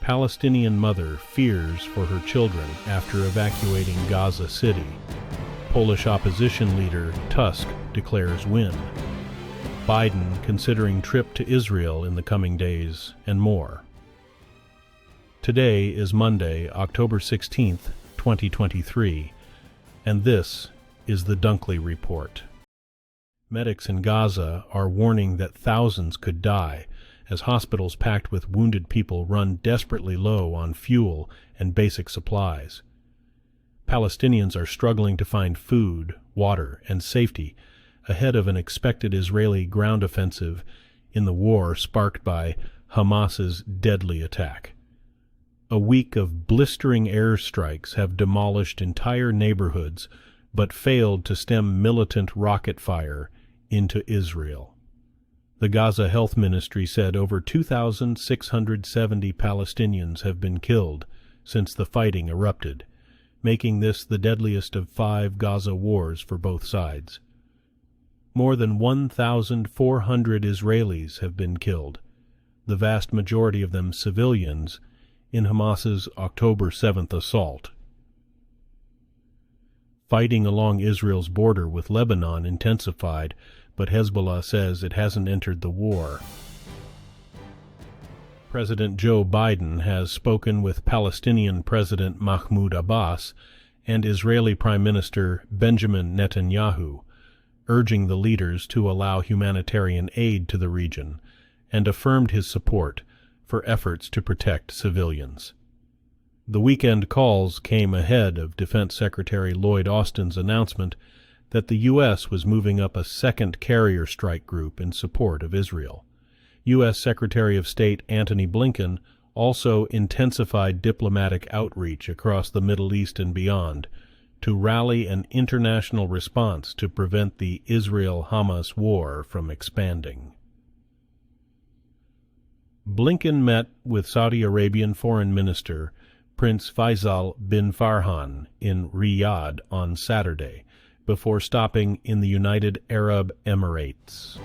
Palestinian mother fears for her children after evacuating Gaza City. Polish opposition leader Tusk declares win. Biden considering trip to Israel in the coming days, and more. Today is Monday, October 16th, 2023, and this is the Dunkley Report. Medics in Gaza are warning that thousands could die as hospitals packed with wounded people run desperately low on fuel and basic supplies. Palestinians are struggling to find food, water, and safety ahead of an expected Israeli ground offensive in the war sparked by Hamas's deadly attack. A week of blistering airstrikes have demolished entire neighborhoods but failed to stem militant rocket fire into Israel. The Gaza Health Ministry said over 2,670 Palestinians have been killed since the fighting erupted, making this the deadliest of 5 Gaza wars for both sides. More than 1,400 Israelis have been killed, the vast majority of them civilians, in Hamas's October 7th assault. Fighting along Israel's border with Lebanon intensified, but Hezbollah says it hasn't entered the war. President Joe Biden has spoken with Palestinian President Mahmoud Abbas and Israeli Prime Minister Benjamin Netanyahu, urging the leaders to allow humanitarian aid to the region, and affirmed his support for efforts to protect civilians. The weekend calls came ahead of Defense Secretary Lloyd Austin's announcement that the U.S. was moving up a second carrier strike group in support of Israel. U.S. Secretary of State Antony Blinken also intensified diplomatic outreach across the Middle East and beyond to rally an international response to prevent the Israel-Hamas war from expanding. Blinken met with Saudi Arabian Foreign Minister Prince Faisal bin Farhan in Riyadh on Saturday, before stopping in the United Arab Emirates.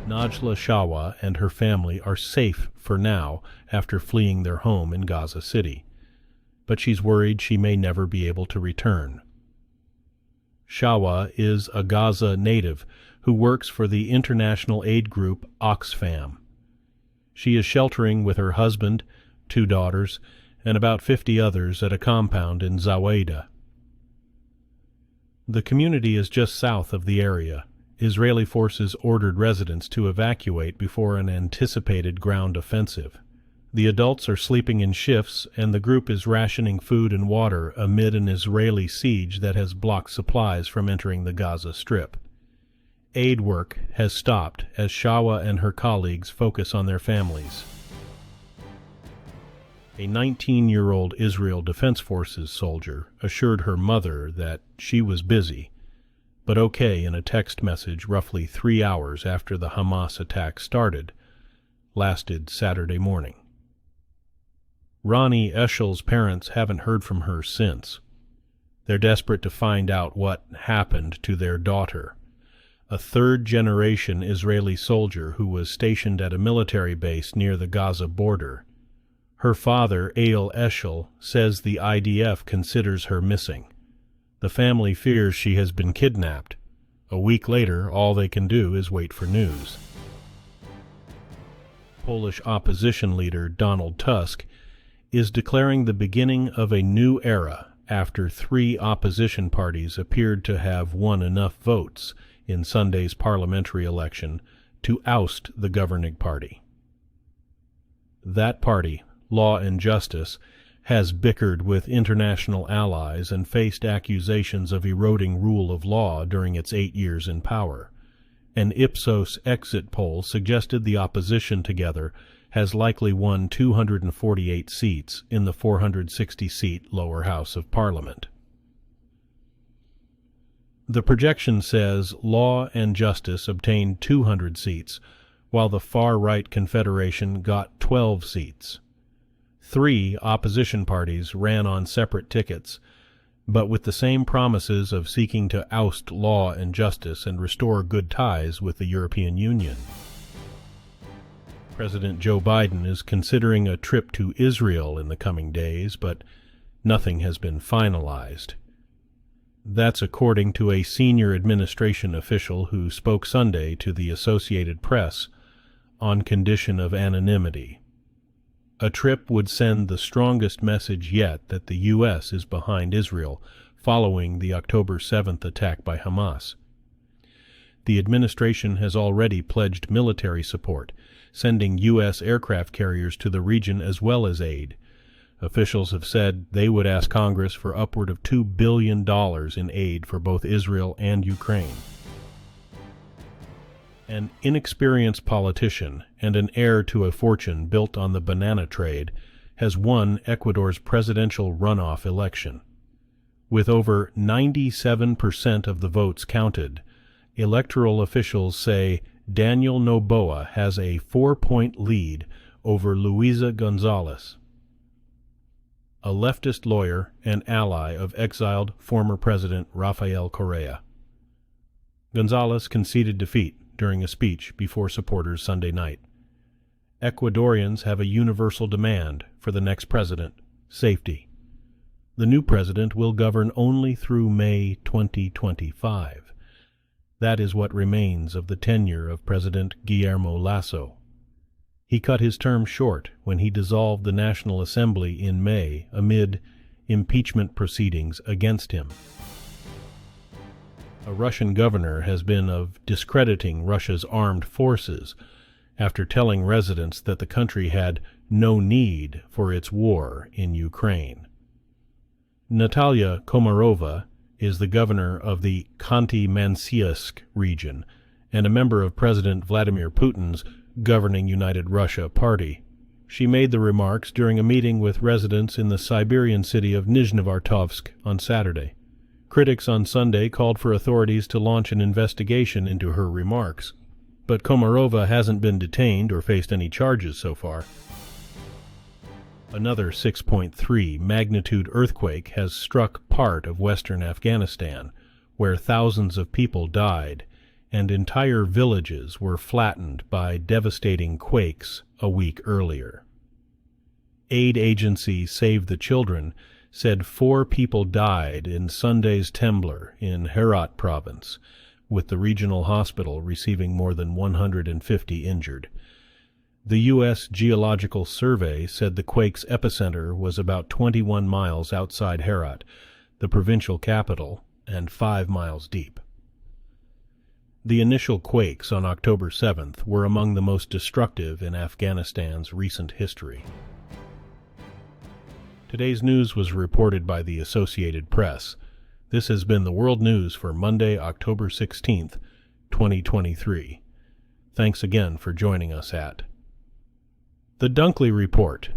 Najla Shawa and her family are safe for now after fleeing their home in Gaza City, but she's worried she may never be able to return. Shawa is a Gaza native who works for the international aid group Oxfam. She is sheltering with her husband, 2 daughters, and about 50 others at a compound in Zawaida. The community is just south of the area. Israeli forces ordered residents to evacuate before an anticipated ground offensive. The adults are sleeping in shifts, and the group is rationing food and water amid an Israeli siege that has blocked supplies from entering the Gaza Strip. Aid work has stopped as Shawa and her colleagues focus on their families. A 19-year-old Israel Defense Forces soldier assured her mother that she was busy, but okay in a text message roughly 3 hours after the Hamas attack lasted Saturday morning. Ronnie Eshel's parents haven't heard from her since. They're desperate to find out what happened to their daughter, a third-generation Israeli soldier who was stationed at a military base near the Gaza border. Her father, Eyal Eshel, says the IDF considers her missing. The family fears she has been kidnapped. A week later, all they can do is wait for news. Polish opposition leader Donald Tusk is declaring the beginning of a new era after 3 opposition parties appeared to have won enough votes in Sunday's parliamentary election to oust the governing party. That party, Law and Justice, has bickered with international allies and faced accusations of eroding rule of law during its 8 years in power. An Ipsos exit poll suggested the opposition together has likely won 248 seats in the 460-seat lower house of Parliament. The projection says Law and Justice obtained 200 seats, while the far-right Confederation got 12 seats. 3 opposition parties ran on separate tickets, but with the same promises of seeking to oust Law and Justice and restore good ties with the European Union. President Joe Biden is considering a trip to Israel in the coming days, but nothing has been finalized. That's according to a senior administration official who spoke Sunday to the Associated Press on condition of anonymity. A trip would send the strongest message yet that the U.S. is behind Israel following the October 7th attack by Hamas. The administration has already pledged military support, sending U.S. aircraft carriers to the region as well as aid. Officials have said they would ask Congress for upward of $2 billion in aid for both Israel and Ukraine. An inexperienced politician and an heir to a fortune built on the banana trade has won Ecuador's presidential runoff election. With over 97% of the votes counted, electoral officials say Daniel Noboa has a 4-point lead over Luisa Gonzalez, a leftist lawyer and ally of exiled former President Rafael Correa. Gonzalez conceded defeat during a speech before supporters Sunday night. Ecuadorians have a universal demand for the next president: safety. The new president will govern only through May 2025. That is what remains of the tenure of President Guillermo Lasso. He cut his term short when he dissolved the National Assembly in May amid impeachment proceedings against him. A Russian governor has been of discrediting Russia's armed forces after telling residents that the country had no need for its war in Ukraine. Natalia Komarova is the governor of the Khanty-Mansiysk region and a member of President Vladimir Putin's governing United Russia party. She made the remarks during a meeting with residents in the Siberian city of Nizhnevartovsk on Saturday. Critics on Sunday called for authorities to launch an investigation into her remarks, but Komarova hasn't been detained or faced any charges so far. Another 6.3 magnitude earthquake has struck part of western Afghanistan, where thousands of people died and entire villages were flattened by devastating quakes a week earlier. Aid agency Save the Children said 4 people died in Sunday's Temblor in Herat province, with the regional hospital receiving more than 150 injured. The U.S. Geological Survey said the quake's epicenter was about 21 miles outside Herat, the provincial capital, and 5 miles deep. The initial quakes on October 7th were among the most destructive in Afghanistan's recent history. Today's news was reported by the Associated Press. This has been the World News for Monday, October 16th, 2023. Thanks again for joining us at The Dunkley Report.